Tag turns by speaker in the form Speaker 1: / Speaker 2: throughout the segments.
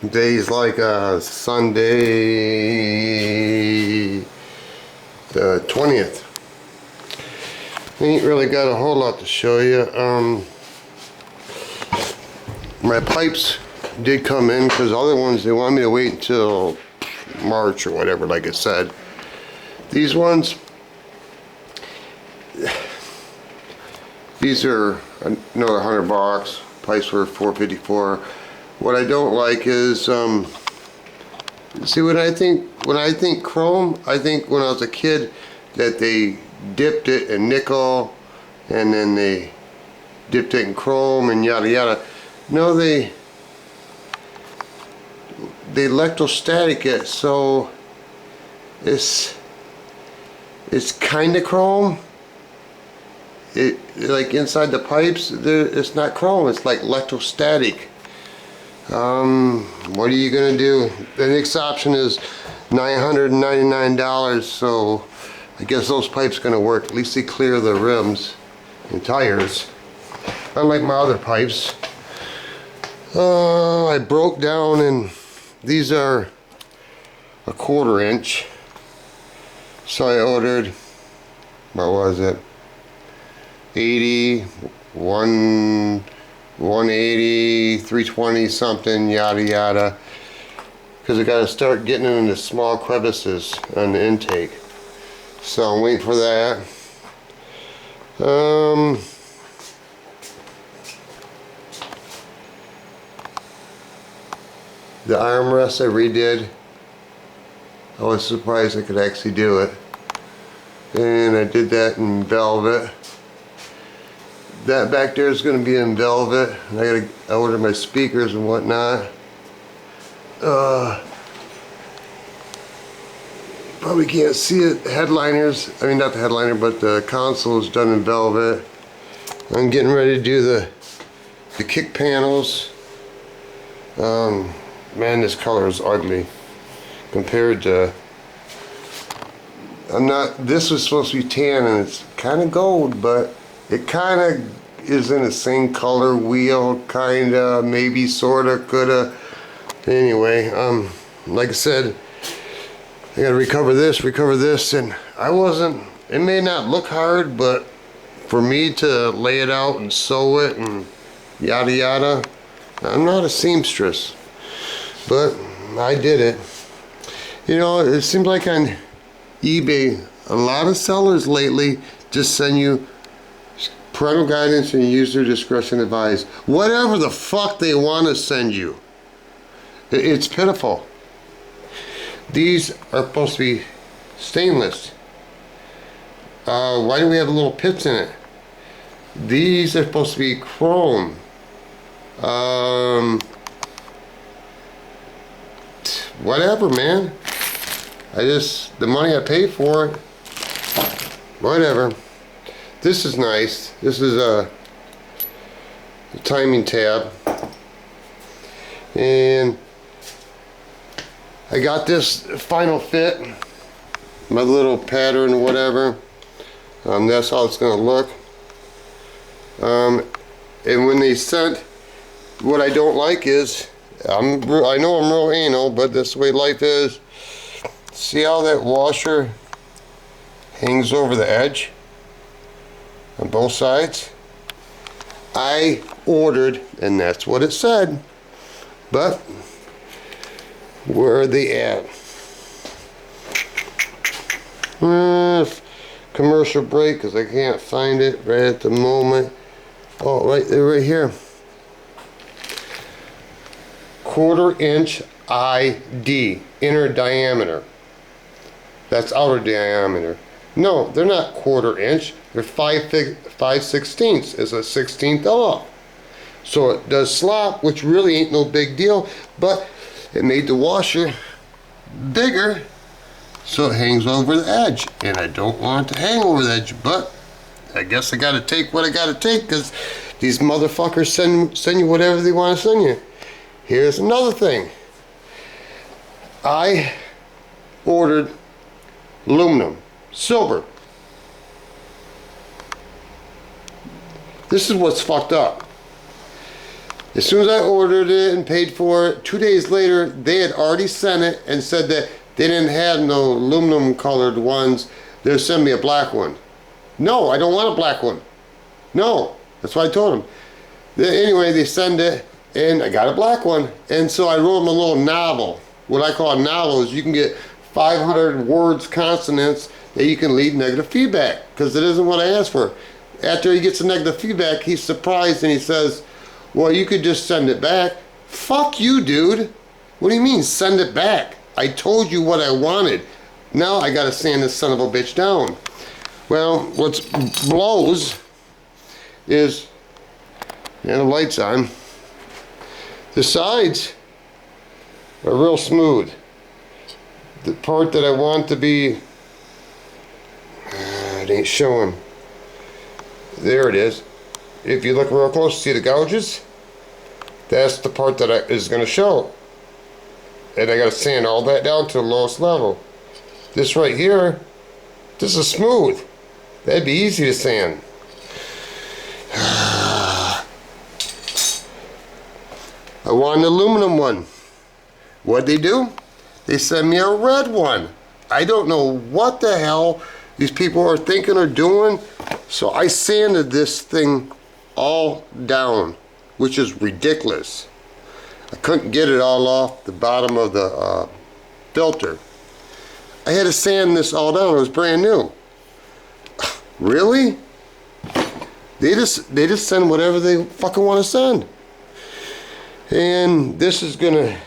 Speaker 1: Days like Sunday the 20th. Ain't really got a whole lot to show you. My pipes did come in because other ones they want me to wait until March or whatever, like I said. These ones, these are another $100. Pipes were $454. What I don't like is, see, when I think chrome, I think when I was a kid that they dipped it in nickel and then they dipped it in chrome and yada yada. No, they electrostatic it, so it's kind of chrome. It, like inside the pipes, it's not chrome, it's like electrostatic. What are you gonna do? The next option is $999, so I guess those pipes gonna work. At least they clear the rims and tires, unlike my other pipes. I broke down, and these are a 1/4 inch, so I ordered, what was it, 80, 180, 320 something, yada yada, because I got to start getting into small crevices on the intake, so I'm waiting for that. The armrest I redid. I was surprised I could actually do it, and I did that in velvet. That back there is going to be in velvet. I ordered my speakers and whatnot. Probably can't see it. Headliners, I mean not the headliner, but the console is done in velvet. I'm getting ready to do the kick panels. Man, this color is ugly compared to. This was supposed to be tan and it's kind of gold, but it kind of is in the same color wheel, kind of, maybe, sort of, could have. Anyway, like I said, I gotta recover this, and it may not look hard, but for me to lay it out and sew it and yada yada, I'm not a seamstress, but I did it. You know, it seems like on eBay, a lot of sellers lately just send you parental guidance and user discretion advised. Whatever the fuck they want to send you. It's pitiful. These are supposed to be stainless. Why do we have little pits in it? These are supposed to be chrome. Whatever, man. The money I paid for it, whatever. This is nice. This is a timing tab. And I got this final fit, my little pattern or whatever. That's how it's going to look. And when they sent, what I don't like is, I know I'm real anal, but that's the way life is. See how that washer hangs over the edge on both sides? I ordered, and that's what it said, but where are they at? Commercial break, because I can't find it right at the moment. Oh, right there, right here. 1/4 inch ID, inner diameter. That's outer diameter. No, they're not 1/4 inch. They're 5/16. It's a 16th off. So it does slop, which really ain't no big deal, but it made the washer bigger, so it hangs over the edge. And I don't want it to hang over the edge, but I guess I gotta take what I gotta take, because these motherfuckers send you whatever they want to send you. Here's another thing. I ordered aluminum, silver. This is what's fucked up. As soon as I ordered it and paid for it, 2 days later, they had already sent it and said that they didn't have no aluminum colored ones. They'll send me a black one. No, I don't want a black one. No, that's what I told them. Anyway, they send it, and I got a black one. And so I wrote them a little novel. What I call a novel is you can get 500 words, consonants, that you can leave negative feedback, because it isn't what I asked for. After he gets the negative feedback, he's surprised and he says, well, you could just send it back. Fuck you, dude. What do you mean, send it back? I told you what I wanted. Now I gotta sand this son of a bitch down. Well, what blows is, and the light's on, the sides are real smooth. The part that I want to be, it ain't showing. There it is. If you look real close, see the gouges? That's the part that is going to show. And I got to sand all that down to the lowest level. This right here, this is smooth. That'd be easy to sand. I want an aluminum one. What'd they do? They sent me a red one. I don't know what the hell these people are thinking or doing. So I sanded this thing all down, which is ridiculous. I couldn't get it all off the bottom of the filter. I had to sand this all down. It was brand new. Really? They just send whatever they fucking want to send. And this is gonna,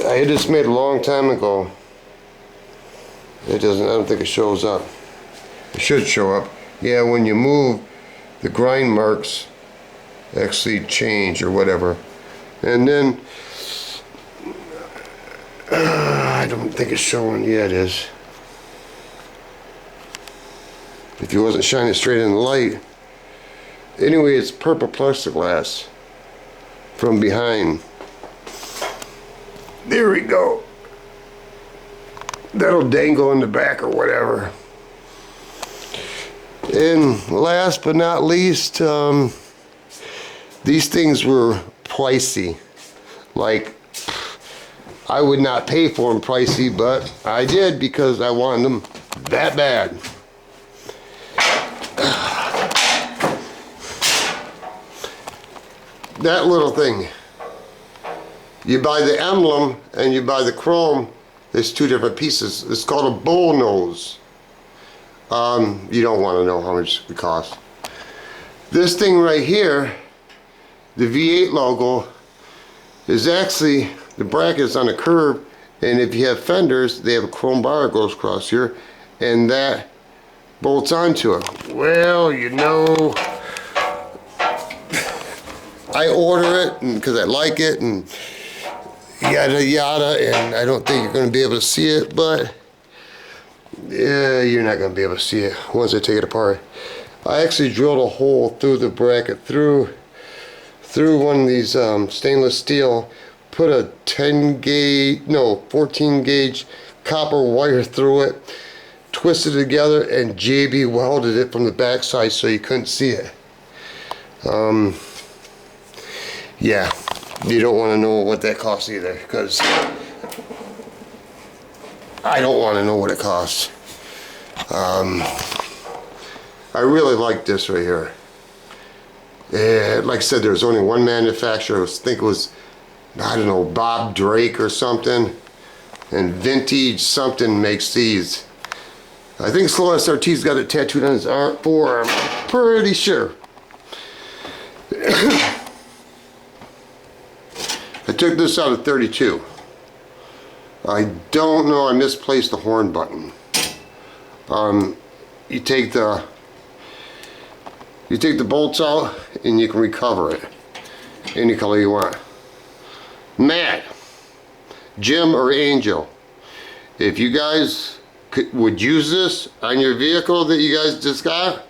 Speaker 1: I had this made a long time ago. It doesn't, I don't think it shows up. It should show up. Yeah, when you move, the grind marks actually change or whatever. And then, I don't think it's showing. Yeah, it is. If you wasn't shining straight in the light. Anyway, it's purple plexiglass from behind. There we go. That'll dangle in the back or whatever. And last but not least, these things were pricey. Like, I would not pay for them pricey, but I did because I wanted them that bad. That little thing. You buy the emblem and you buy the chrome. There's two different pieces. It's called a bull nose. You don't want to know how much it costs. This thing right here, the V8 logo, is actually, the bracket's on a curve, and if you have fenders, they have a chrome bar that goes across here, and that bolts onto it. Well, you know, I order it because I like it, and yada yada, and I don't think you're going to be able to see it, but yeah, you're not going to be able to see it once I take it apart. I actually drilled a hole through the bracket, through one of these stainless steel, put a 14 gauge copper wire through it, twisted it together, and JB welded it from the back side so you couldn't see it. Yeah, you don't want to know what that costs either, because I don't want to know what it costs. I really like this right here. Yeah, like I said, there's only one manufacturer. I think it was, I don't know, Bob Drake or something. And Vintage something makes these. I think Slow SRT's got it tattooed on his forearm. Pretty sure. I took this out of 32. I don't know, I misplaced the horn button. You take the bolts out and you can recover it any color you want. Matt, Jim, or Angel, if you guys would use this on your vehicle that you guys just got,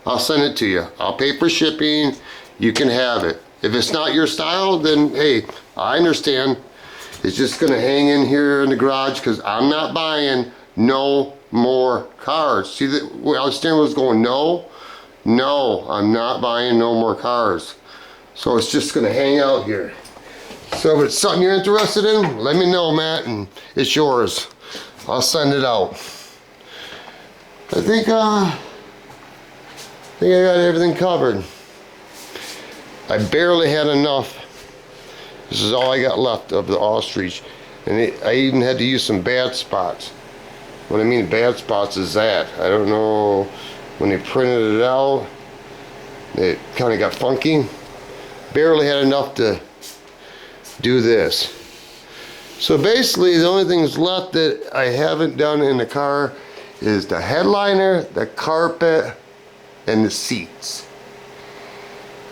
Speaker 1: I'll send it to you. I'll pay for shipping. You can have it. If it's not your style, then hey, I understand. It's just gonna hang in here in the garage because I'm not buying no more cars. See that? I understand what's going. No, No, I'm not buying no more cars. So it's just gonna hang out here. So if it's something you're interested in, let me know, Matt, and it's yours. I'll send it out. I think I got everything covered. I barely had enough. This is all I got left of the ostrich. And I even had to use some bad spots. What I mean bad spots is that, I don't know, when they printed it out, it kind of got funky. Barely had enough to do this. So basically the only things left that I haven't done in the car is the headliner, the carpet, and the seats.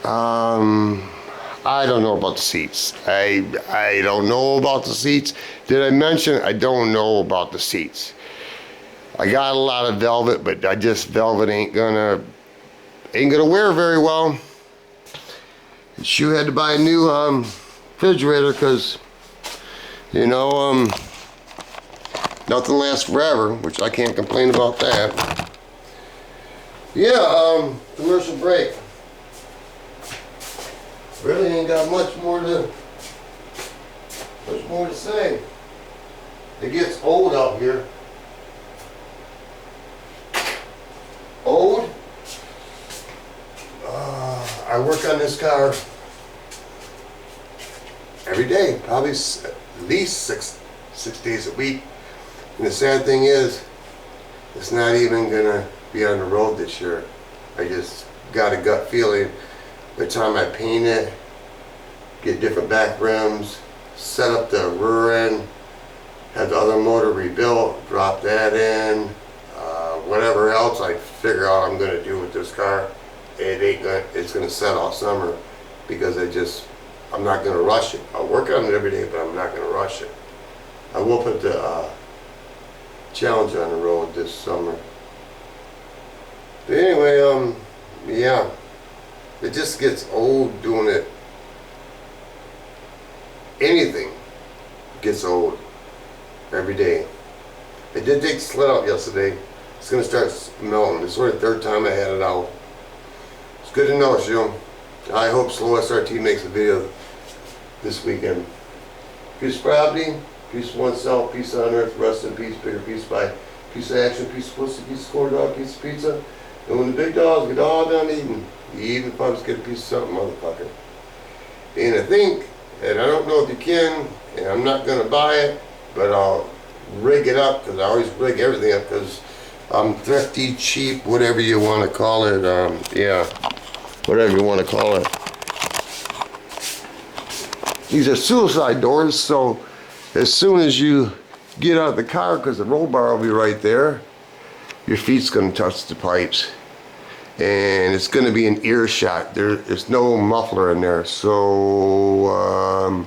Speaker 1: I don't know about the seats. I don't know about the seats. Did I mention I don't know about the seats? I got a lot of velvet, but velvet ain't gonna wear very well. Sure had to buy a new refrigerator because, you know, nothing lasts forever, which I can't complain about that. Yeah, commercial break. Really ain't got much more to say. It gets old out here. Old. I work on this car every day, probably at least six days a week. And the sad thing is, it's not even gonna be on the road this year. I just got a gut feeling. By the time I paint it, get different back rims, set up the rear end, have the other motor rebuilt, drop that in, whatever else I figure out I'm gonna do with this car, it's gonna set all summer because I'm not gonna rush it. I'll work on it every day, but I'm not gonna rush it. I will put the Challenge on the road this summer. But anyway, yeah, it just gets old doing it. Anything gets old every day. I did take the sled out yesterday. It's gonna start melting. This is the third time I had it out. It's good to know, Shil. I hope Slow SRT makes a video this weekend. Piece of property, piece of oneself, piece on earth, rest in peace, bigger piece by piece of action, piece of pussy, piece of corn dog, piece of pizza. And when the big dogs get all done eating, you even pups get a piece of something, motherfucker. And I think, and I don't know if you can, and I'm not gonna buy it, but I'll rig it up, because I always rig everything up, because I'm thrifty, cheap, whatever you want to call it. Yeah, whatever you want to call it. These are suicide doors, so as soon as you get out of the car, because the roll bar will be right there, your feet's going to touch the pipes. And it's going to be an earshot. There's no muffler in there. So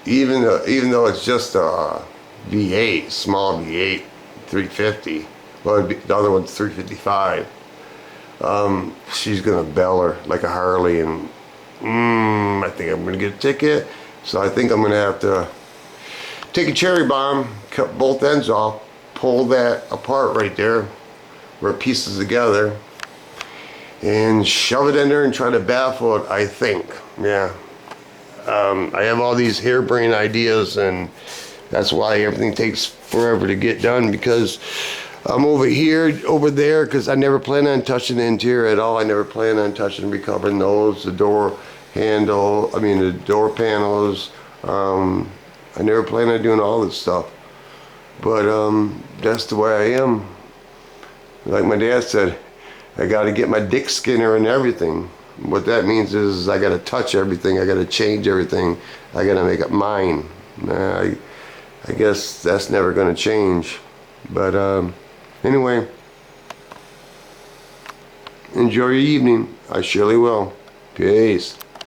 Speaker 1: even though it's just a V8, small V8, 350, well, the other one's 355, she's going to bell her like a Harley, and I think I'm going to get a ticket. So I think I'm going to have to take a cherry bomb, cut both ends off, pull that apart right there where it pieces together, and shove it in there and try to baffle it, I think. Yeah. I have all these harebrained ideas, and that's why everything takes forever to get done, because I'm over here, over there, because I never plan on touching the interior at all. I never plan on touching and recovering those, the door handle, the door panels. I never plan on doing all this stuff. But that's the way I am. Like my dad said, I got to get my dick skinner and everything. What that means is I got to touch everything. I got to change everything. I got to make it mine. I guess that's never going to change. But anyway, enjoy your evening. I surely will. Peace.